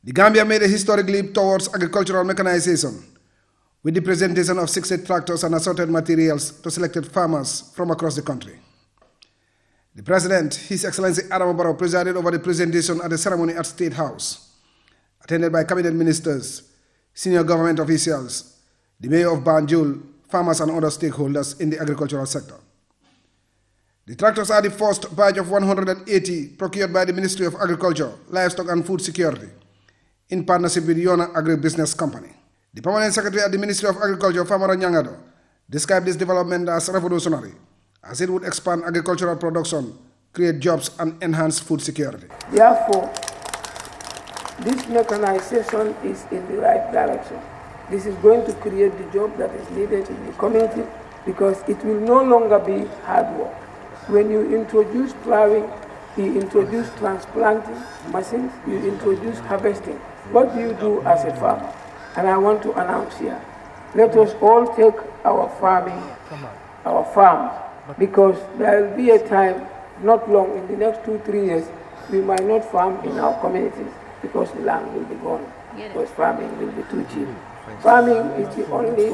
The Gambia made a historic leap towards agricultural mechanization with the presentation of 60 tractors and assorted materials to selected farmers from across the country. The President, His Excellency Barrow, presided over the presentation at the ceremony at State House, attended by cabinet ministers, senior government officials, the mayor of Banjul, farmers and other stakeholders in the agricultural sector. The tractors are the first batch of 180 procured by the Ministry of Agriculture, Livestock and Food Security in partnership with Yona Agribusiness Company. The Permanent Secretary at the Ministry of Agriculture, Famara Nyangado, described this development as revolutionary, as it would expand agricultural production, create jobs and enhance food security. Therefore, this mechanization is in the right direction. This is going to create the job that is needed in the community because it will no longer be hard work. When you introduce plowing, you introduce transplanting machines, you introduce harvesting. What do you do as a farmer? And I want to announce here, let us all take our farms, because there will be a time, not long, in the next 2-3 years, we might not farm in our communities because the land will be gone, because farming will be too cheap. Farming is the only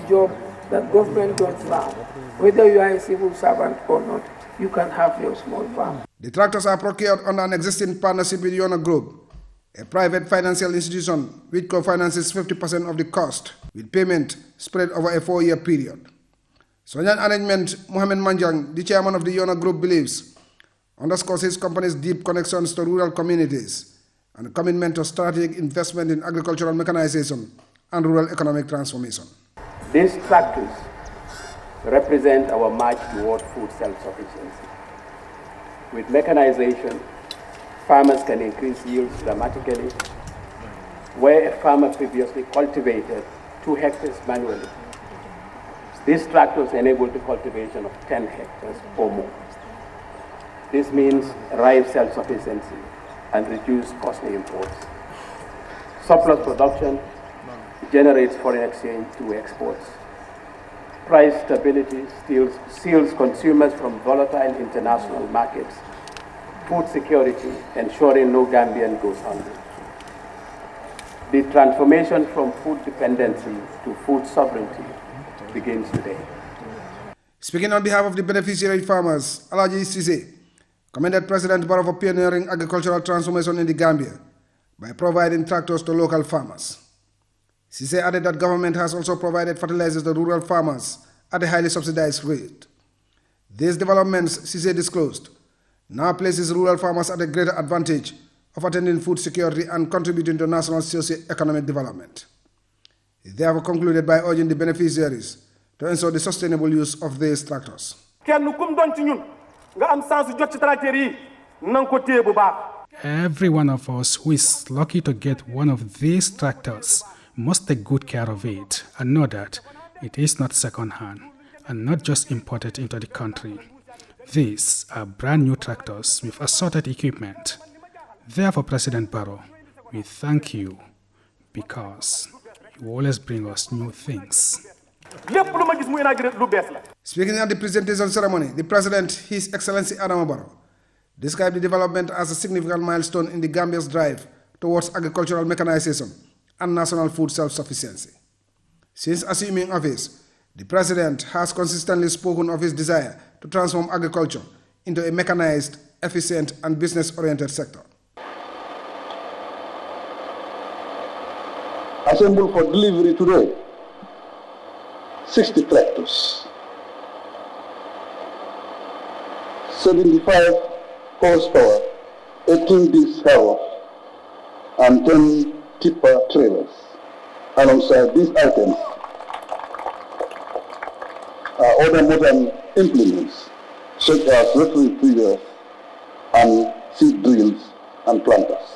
job that government does now. Whether you are a civil servant or not, you can have your small farm. The tractors are procured under an existing partnership with Yona Group, a private financial institution which co-finances 50% of the cost, with payment spread over a 4-year period. Such an arrangement, Mohamed Manjang, the chairman of the Yona Group, believes underscores his company's deep connections to rural communities and a commitment to strategic investment in agricultural mechanization and rural economic transformation. These tractors represent our march toward food self-sufficiency. With mechanization, farmers can increase yields dramatically, where a farmer previously cultivated 2 hectares manually. These tractors enable the cultivation of 10 hectares or more. This means rice self-sufficiency and reduced costly imports. Surplus production generates foreign exchange through exports. Price stability shields consumers from volatile international markets. Food security, ensuring no Gambian goes hungry. The transformation from food dependency to food sovereignty begins today. Speaking on behalf of the beneficiary farmers, Alaji Sise commended President Barrow for pioneering agricultural transformation in the Gambia by providing tractors to local farmers. Sise added that government has also provided fertilizers to rural farmers at a highly subsidized rate. These developments, Sise disclosed, now places rural farmers at a greater advantage of attaining food security and contributing to national socio-economic development. He therefore concluded by urging the beneficiaries to ensure the sustainable use of these tractors. Every one of us who is lucky to get one of these tractors must take good care of it and know that it is not second-hand and not just imported into the country. These are brand new tractors with assorted equipment. Therefore, President Barrow, we thank you because you always bring us new things. Speaking at the presentation ceremony, the President, His Excellency Barrow, described the development as a significant milestone in the Gambia's drive towards agricultural mechanization and national food self-sufficiency. Since assuming office, the President has consistently spoken of his desire to transform agriculture into a mechanized, efficient, and business-oriented sector. Assembled for delivery today, 60 tractors, 75 horsepower, 18 disc harrows, and 10 tipper trailers. Alongside these items are other modern implements such as rotary feeders and seed drills and planters.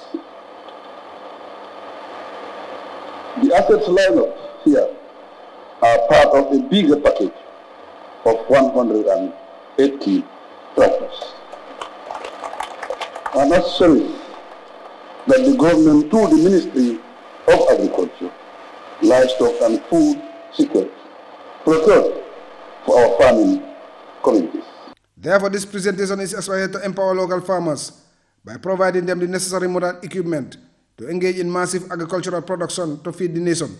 The assets lineup here are part of a bigger package of 180 tractors. And that shows that the government, through the Ministry of Agriculture, Livestock and Food Security, procured for our farming communities. Therefore, this presentation is aspired to empower local farmers by providing them the necessary modern equipment to engage in massive agricultural production to feed the nation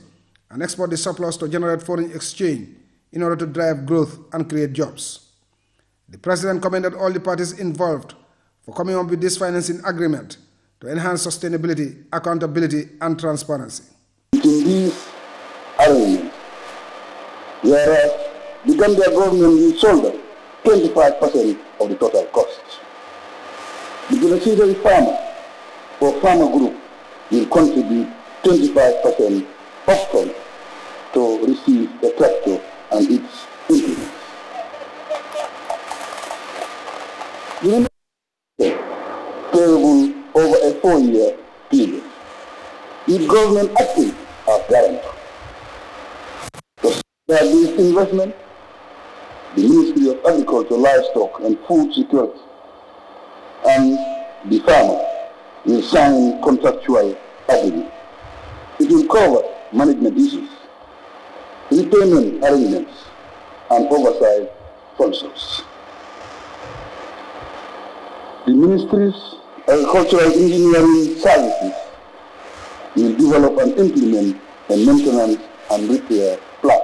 and export the surplus to generate foreign exchange in order to drive growth and create jobs. The President commended all the parties involved for coming up with this financing agreement to enhance sustainability, accountability, and transparency. In these arrangements, whereas the Gambia government will shoulder 25% of the total costs, the beneficiary farmer or farmer group will contribute 25% upfront to receive a tractor and its implements. Payable over a 4-year period, with government acting as guarantor. To start this investment, the Ministry of Agriculture, Livestock and Food Security and the farmer will sign contractual agreement. It will cover management issues, repayment arrangements, and oversight functions. The Ministry's Agricultural Engineering Services will develop and implement a maintenance and repair plan.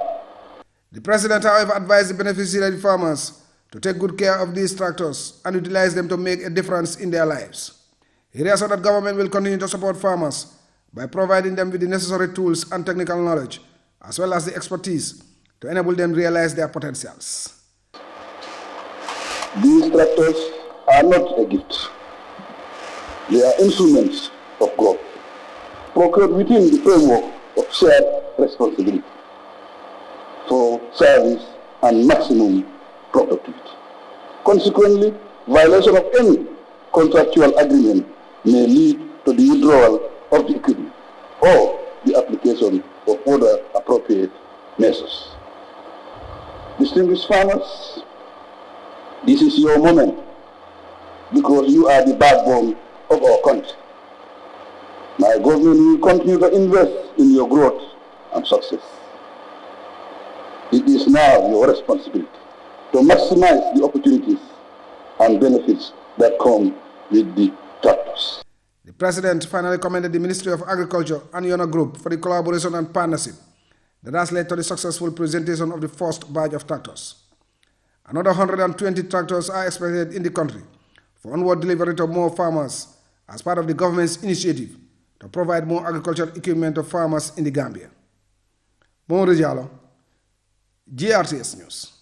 The President, however, advised the beneficiary farmers to take good care of these tractors and utilize them to make a difference in their lives. He reassured that government will continue to support farmers by providing them with the necessary tools and technical knowledge, as well as the expertise to enable them to realize their potentials. These tractors are not a gift. They are instruments of growth, procured within the framework of shared responsibility for service and maximum productivity. Consequently, violation of any contractual agreement may lead to the withdrawal of the equipment or the application of other appropriate measures. Distinguished farmers, this is your moment because you are the backbone of our country. My government will continue to invest in your growth and success. It is now your responsibility to maximize the opportunities and benefits that come with the tractors. The President finally commended the Ministry of Agriculture and Yona Group for the collaboration and partnership that has led to the successful presentation of the first batch of tractors. Another 120 tractors are expected in the country for onward delivery to more farmers as part of the government's initiative to provide more agricultural equipment to farmers in the Gambia. Mohamed Diallo, GRTS News.